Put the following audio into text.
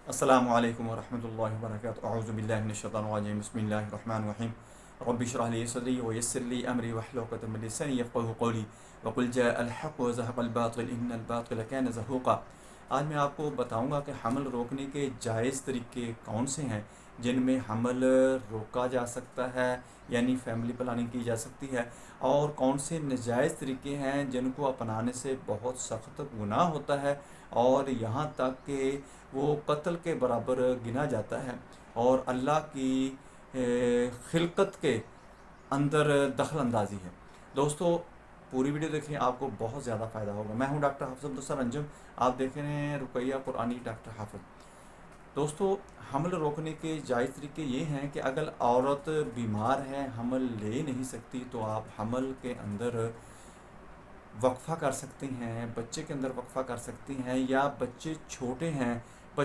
अस्सलामु अलैकुम वरहमतुल्लाहि वबरकातुहू अऊज़ु बिल्लाहि मिनश शैतानिर रजीम बिस्मिल्लाहिर रहमानिर रहीम रब्बि इश्रह ली सदरी व यस्सिर ली अमरी वहलुल उक़दतम मिन लिसानी यफ़क़हू क़ौली वक़ुल जाअल हक़्क़ु व ज़हक़ल बातिल इन्नल बातिल कान ज़हूक़ा। आज मैं आपको बताऊंगा कि हमल रोकने के जायज़ तरीके कौन से हैं जिनमें हमल रोका जा सकता है, यानी फैमिली प्लानिंग की जा सकती है, और कौन से नाजायज़ तरीके हैं जिनको अपनाने से बहुत सख्त गुनाह होता है और यहाँ तक कि वो कत्ल के बराबर गिना जाता है और अल्लाह की खिलकत के अंदर दखल अंदाजी है। दोस्तों, पूरी वीडियो देखें, आपको बहुत ज़्यादा फ़ायदा होगा। मैं हूं डॉक्टर हाफिज़ अब्दुल अंजुम, आप देख रहे हैं रुकैया कुरानी डॉक्टर हाफिज़। दोस्तों, हमल रोकने के जायज़ तरीके ये हैं कि अगर औरत बीमार है, हमल ले नहीं सकती, तो आप हमल के अंदर वक्फ़ा कर सकती हैं, बच्चे के अंदर वक्फ़ा कर सकती हैं, या बच्चे छोटे हैं